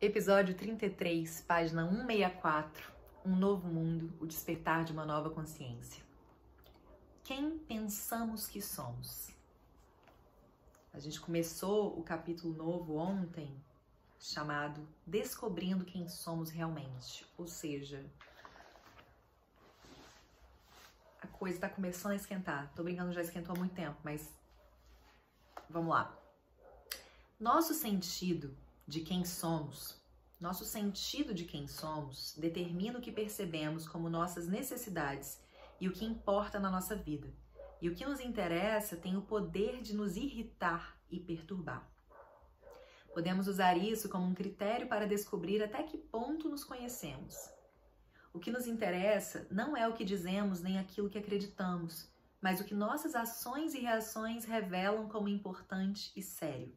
Episódio 33, página 164, Um novo mundo, o despertar de uma nova consciência. Quem pensamos que somos? A gente começou o capítulo novo ontem, chamado Descobrindo Quem Somos Realmente. Ou seja, a coisa está começando a esquentar. Tô brincando, já esquentou há muito tempo, mas vamos lá. Nosso sentido de quem somos determina o que percebemos como nossas necessidades e o que importa na nossa vida. E o que nos interessa tem o poder de nos irritar e perturbar. Podemos usar isso como um critério para descobrir até que ponto nos conhecemos. O que nos interessa não é o que dizemos nem aquilo que acreditamos, mas o que nossas ações e reações revelam como importante e sério.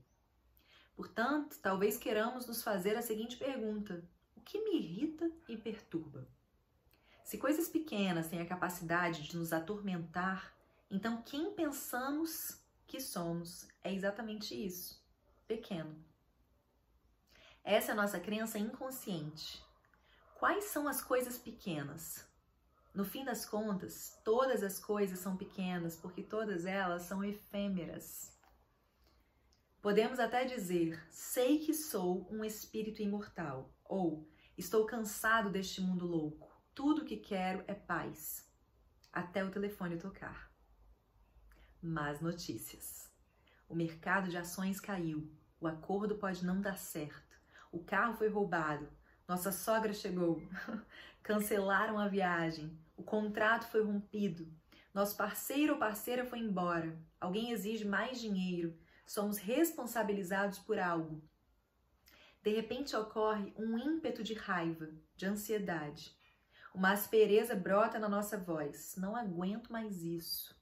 Portanto, talvez queiramos nos fazer a seguinte pergunta: o que me irrita e perturba? Se coisas pequenas têm a capacidade de nos atormentar, então quem pensamos que somos é exatamente isso, pequeno. Essa é a nossa crença inconsciente. Quais são as coisas pequenas? No fim das contas, todas as coisas são pequenas porque todas elas são efêmeras. Podemos até dizer, sei que sou um espírito imortal, ou estou cansado deste mundo louco, tudo o que quero é paz, até o telefone tocar. Más notícias. O mercado de ações caiu, o acordo pode não dar certo, o carro foi roubado, nossa sogra chegou, cancelaram a viagem, o contrato foi rompido, nosso parceiro ou parceira foi embora, alguém exige mais dinheiro, somos responsabilizados por algo. De repente ocorre um ímpeto de raiva, de ansiedade. Uma aspereza brota na nossa voz. Não aguento mais isso.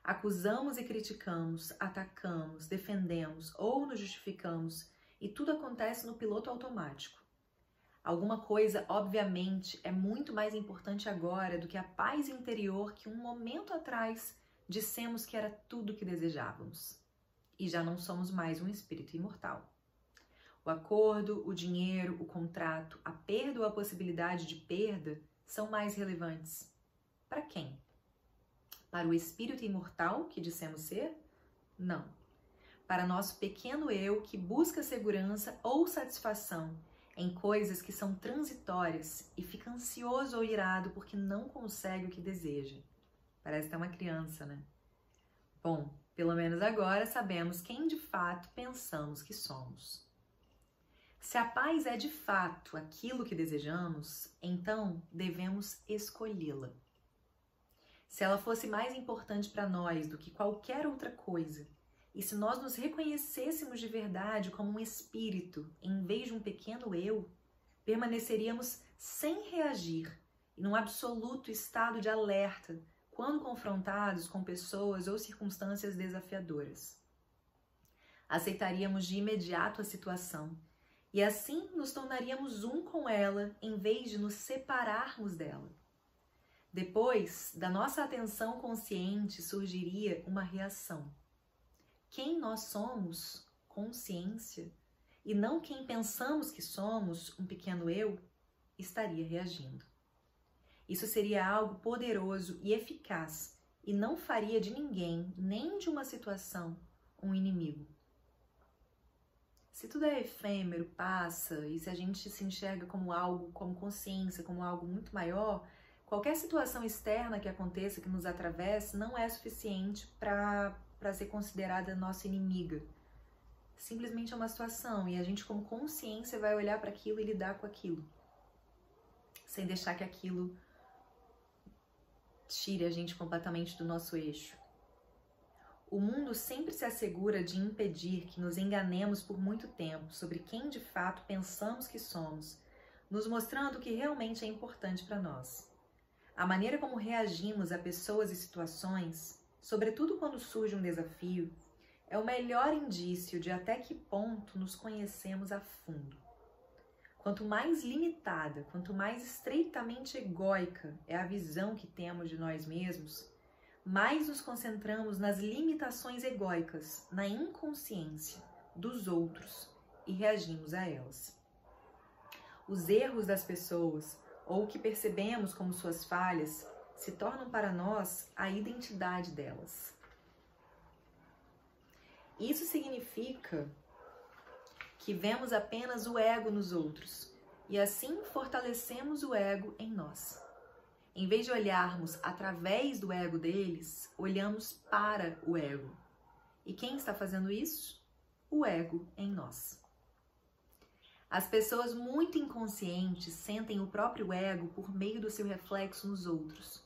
Acusamos e criticamos, atacamos, defendemos ou nos justificamos e tudo acontece no piloto automático. Alguma coisa, obviamente, é muito mais importante agora do que a paz interior que um momento atrás dissemos que era tudo o que desejávamos. E já não somos mais um espírito imortal. O acordo, o dinheiro, o contrato, a perda ou a possibilidade de perda são mais relevantes. Para quem? Para o espírito imortal que dissemos ser? Não. Para nosso pequeno eu que busca segurança ou satisfação em coisas que são transitórias e fica ansioso ou irado porque não consegue o que deseja. Parece até uma criança, né? Bom, pelo menos agora sabemos quem de fato pensamos que somos. Se a paz é de fato aquilo que desejamos, então devemos escolhê-la. Se ela fosse mais importante para nós do que qualquer outra coisa, e se nós nos reconhecêssemos de verdade como um espírito em vez de um pequeno eu, permaneceríamos sem reagir e num absoluto estado de alerta quando confrontados com pessoas ou circunstâncias desafiadoras. Aceitaríamos de imediato a situação e assim nos tornaríamos um com ela em vez de nos separarmos dela. Depois, da nossa atenção consciente surgiria uma reação. Quem nós somos, consciência, e não quem pensamos que somos, um pequeno eu, estaria reagindo. Isso seria algo poderoso e eficaz e não faria de ninguém, nem de uma situação, um inimigo. Se tudo é efêmero, passa, e se a gente se enxerga como algo, como consciência, como algo muito maior, qualquer situação externa que aconteça, que nos atravesse, não é suficiente para ser considerada nossa inimiga. Simplesmente é uma situação e a gente como consciência vai olhar para aquilo e lidar com aquilo, sem deixar que aquilo tire a gente completamente do nosso eixo. O mundo sempre se assegura de impedir que nos enganemos por muito tempo sobre quem de fato pensamos que somos, nos mostrando o que realmente é importante para nós. A maneira como reagimos a pessoas e situações, sobretudo quando surge um desafio, é o melhor indício de até que ponto nos conhecemos a fundo. Quanto mais limitada, quanto mais estreitamente egóica é a visão que temos de nós mesmos, mais nos concentramos nas limitações egóicas, na inconsciência dos outros e reagimos a elas. os erros das pessoas ou o que percebemos como suas falhas se tornam para nós a identidade delas. Isso significa que vemos apenas o ego nos outros e assim fortalecemos o ego em nós. Em vez de olharmos através do ego deles, olhamos para o ego. E quem está fazendo isso? O ego em nós. As pessoas muito inconscientes sentem o próprio ego por meio do seu reflexo nos outros.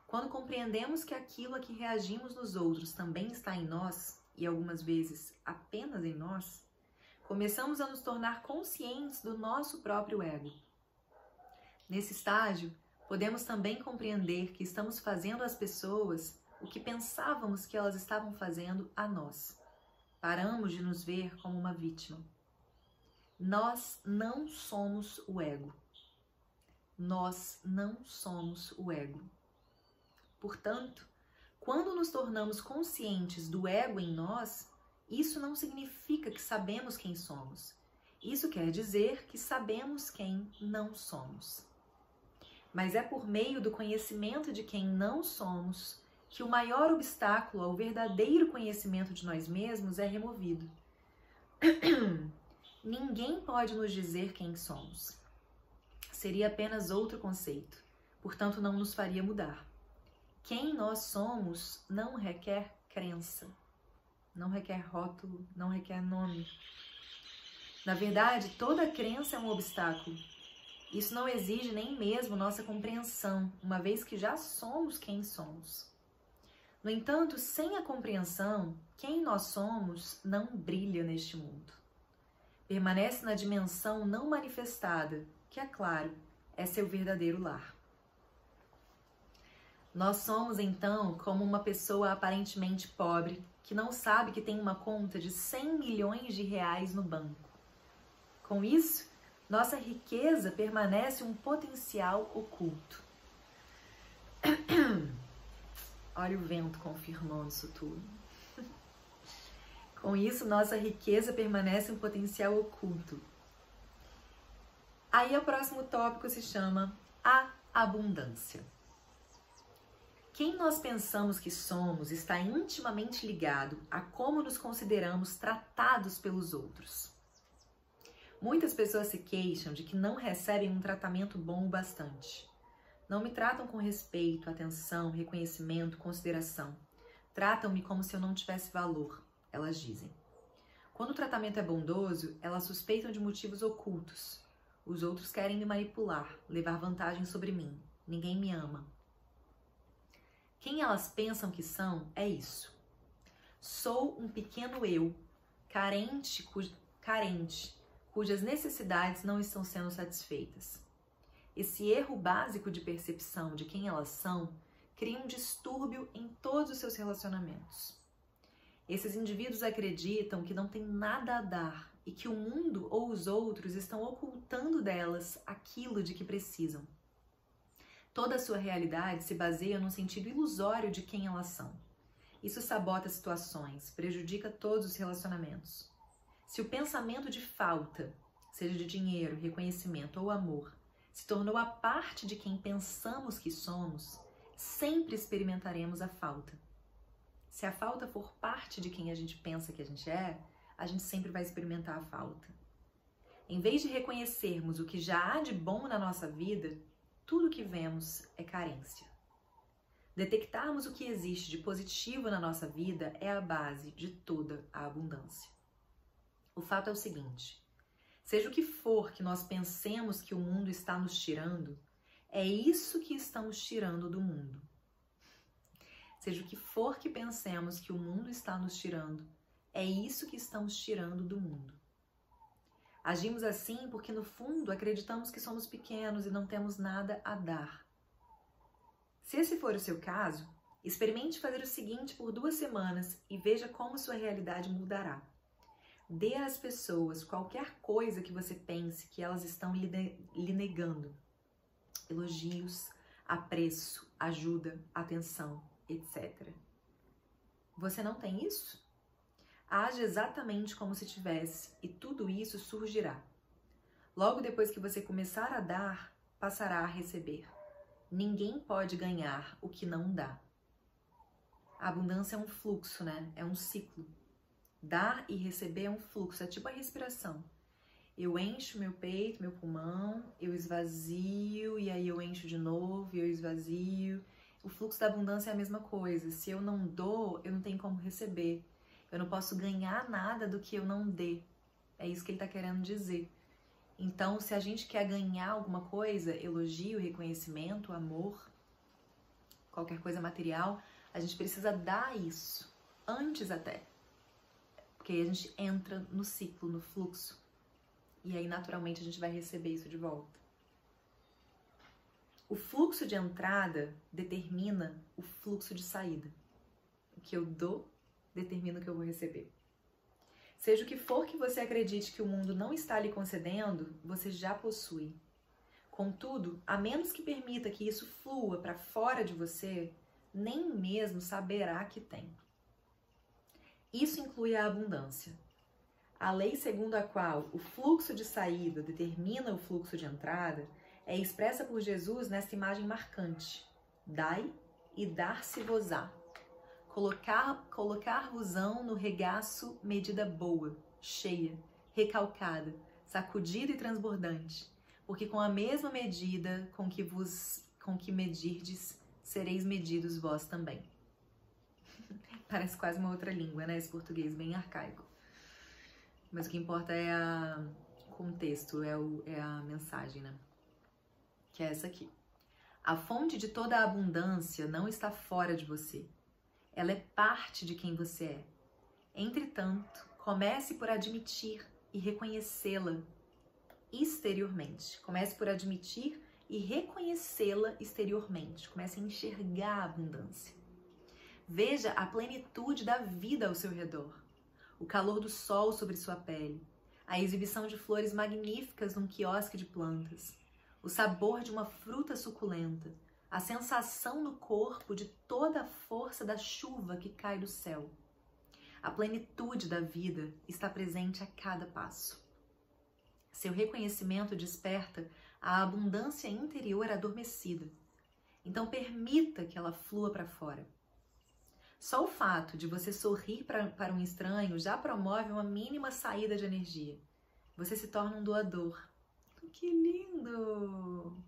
Quando compreendemos que aquilo a que reagimos nos outros também está em nós, e algumas vezes apenas em nós, começamos a nos tornar conscientes do nosso próprio ego. Nesse estágio, podemos também compreender que estamos fazendo às pessoas o que pensávamos que elas estavam fazendo a nós. Paramos de nos ver como uma vítima. Nós não somos o ego. Nós não somos o ego. Portanto, quando nos tornamos conscientes do ego em nós, isso não significa que sabemos quem somos. Isso quer dizer que sabemos quem não somos. Mas é por meio do conhecimento de quem não somos que o maior obstáculo ao verdadeiro conhecimento de nós mesmos é removido. Ninguém pode nos dizer quem somos. Seria apenas outro conceito, portanto não nos faria mudar. Quem nós somos não requer crença, não requer rótulo, não requer nome. Na verdade, toda crença é um obstáculo. Isso não exige nem mesmo nossa compreensão, uma vez que já somos quem somos. No entanto, sem a compreensão, quem nós somos não brilha neste mundo. Permanece na dimensão não manifestada, que, é claro, é seu verdadeiro lar. Nós somos, então, como uma pessoa aparentemente pobre, que não sabe que tem uma conta de 100 milhões de reais no banco. Com isso, nossa riqueza permanece um potencial oculto. Olha o vento confirmando isso tudo. Com isso, nossa riqueza permanece um potencial oculto. Aí o próximo tópico se chama a abundância. Quem nós pensamos que somos está intimamente ligado a como nos consideramos tratados pelos outros. Muitas pessoas se queixam de que não recebem um tratamento bom o bastante. Não me tratam com respeito, atenção, reconhecimento, consideração. Tratam-me como se eu não tivesse valor, elas dizem. Quando o tratamento é bondoso, elas suspeitam de motivos ocultos. Os outros querem me manipular, levar vantagem sobre mim. Ninguém me ama. Quem elas pensam que são é isso. Sou um pequeno eu, carente, cujas necessidades não estão sendo satisfeitas. Esse erro básico de percepção de quem elas são cria um distúrbio em todos os seus relacionamentos. Esses indivíduos acreditam que não têm nada a dar e que o mundo ou os outros estão ocultando delas aquilo de que precisam. Toda a sua realidade se baseia num sentido ilusório de quem elas são. Isso sabota situações, prejudica todos os relacionamentos. Se o pensamento de falta, seja de dinheiro, reconhecimento ou amor, se tornou a parte de quem pensamos que somos, sempre experimentaremos a falta. Se a falta for parte de quem a gente pensa que a gente sempre vai experimentar a falta. Em vez de reconhecermos o que já há de bom na nossa vida, tudo que vemos é carência. Detectarmos o que existe de positivo na nossa vida é a base de toda a abundância. O fato é o seguinte: seja o que for que nós pensemos que o mundo está nos tirando, é isso que estamos tirando do mundo. Seja o que for que pensemos que o mundo está nos tirando, é isso que estamos tirando do mundo. Agimos assim porque, no fundo, acreditamos que somos pequenos e não temos nada a dar. Se esse for o seu caso, experimente fazer o seguinte por 2 semanas e veja como sua realidade mudará. Dê às pessoas qualquer coisa que você pense que elas estão lhe negando. Elogios, apreço, ajuda, atenção, etc. Você não tem isso? Age exatamente como se tivesse e tudo isso surgirá. Logo depois que você começar a dar, passará a receber. Ninguém pode ganhar o que não dá. A abundância é um fluxo, né? É um ciclo. Dar e receber é um fluxo, é tipo a respiração. Eu encho meu peito, meu pulmão, eu esvazio e aí eu encho de novo e eu esvazio. O fluxo da abundância é a mesma coisa. Se eu não dou, eu não tenho como receber. Eu não posso ganhar nada do que eu não dê. É isso que ele está querendo dizer. Então, se a gente quer ganhar alguma coisa, elogio, reconhecimento, amor, qualquer coisa material, a gente precisa dar isso, antes até. Porque aí a gente entra no ciclo, no fluxo. E aí, naturalmente, a gente vai receber isso de volta. O fluxo de entrada determina o fluxo de saída. O que eu dou determina o que eu vou receber. Seja o que for que você acredite que o mundo não está lhe concedendo, você já possui. Contudo, a menos que permita que isso flua para fora de você, nem mesmo saberá que tem. Isso inclui a abundância. A lei segundo a qual o fluxo de saída determina o fluxo de entrada é expressa por Jesus nessa imagem marcante. Dai e dar-se-vos-á. Colocar-vos-ão no regaço medida boa, cheia, recalcada, sacudida e transbordante, porque com a mesma medida com que medirdes, sereis medidos vós também. Parece quase uma outra língua, né? Esse português bem arcaico. Mas o que importa é o contexto, é a mensagem, né? Que é essa aqui. A fonte de toda a abundância não está fora de você. Ela é parte de quem você é. Entretanto, comece por admitir e reconhecê-la exteriormente. Comece por admitir e reconhecê-la exteriormente. Comece a enxergar a abundância. Veja a plenitude da vida ao seu redor. O calor do sol sobre sua pele. A exibição de flores magníficas num quiosque de plantas. O sabor de uma fruta suculenta. A sensação no corpo de toda a força da chuva que cai do céu. A plenitude da vida está presente a cada passo. Seu reconhecimento desperta a abundância interior adormecida. Então permita que ela flua para fora. Só o fato de você sorrir para um estranho já promove uma mínima saída de energia. Você se torna um doador. Que lindo!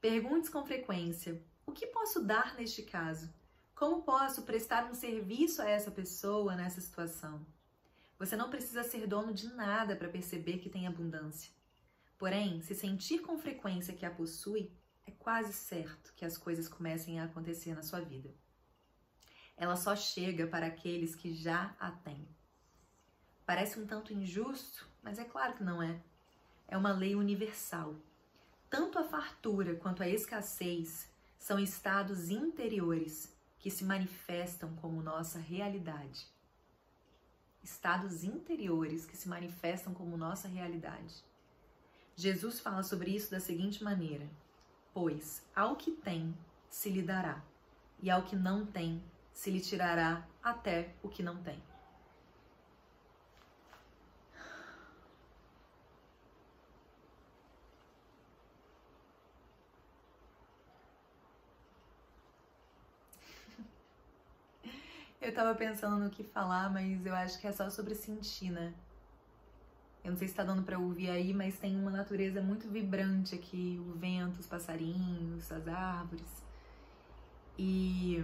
Pergunte com frequência: o que posso dar neste caso? Como posso prestar um serviço a essa pessoa nessa situação? Você não precisa ser dono de nada para perceber que tem abundância. Porém, se sentir com frequência que a possui, é quase certo que as coisas comecem a acontecer na sua vida. Ela só chega para aqueles que já a têm. Parece um tanto injusto, mas é claro que não é. É uma lei universal. Tanto a fartura quanto a escassez são estados interiores que se manifestam como nossa realidade. Estados interiores que se manifestam como nossa realidade. Jesus fala sobre isso da seguinte maneira: pois ao que tem se lhe dará, e ao que não tem se lhe tirará até o que não tem. Eu tava pensando no que falar, mas eu acho que é só sobre sentir, né? Eu não sei se tá dando pra ouvir aí, mas tem uma natureza muito vibrante aqui, o vento, os passarinhos, as árvores. E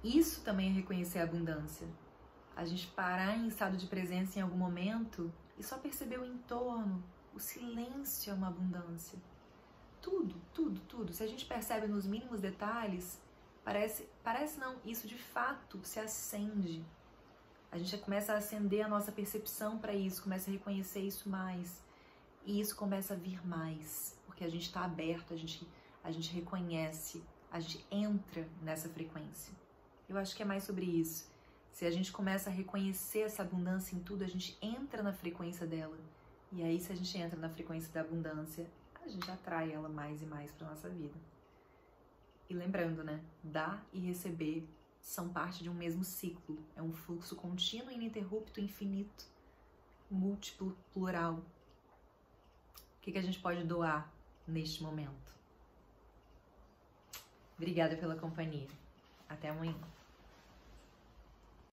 isso também é reconhecer a abundância. A gente parar em estado de presença em algum momento e só perceber o entorno. O silêncio é uma abundância. Tudo, tudo, tudo. Se a gente percebe nos mínimos detalhes, parece não, isso de fato se acende. A gente começa a acender a nossa percepção para isso, começa a reconhecer isso mais. E isso começa a vir mais, porque a gente está aberto, a gente reconhece, a gente entra nessa frequência. Eu acho que é mais sobre isso. Se a gente começa a reconhecer essa abundância em tudo, a gente entra na frequência dela. E aí, se a gente entra na frequência da abundância, a gente atrai ela mais e mais para nossa vida. E lembrando, né? Dar e receber são parte de um mesmo ciclo. É um fluxo contínuo, ininterrupto, infinito, múltiplo, plural. que a gente pode doar neste momento. Obrigada pela companhia. Até amanhã.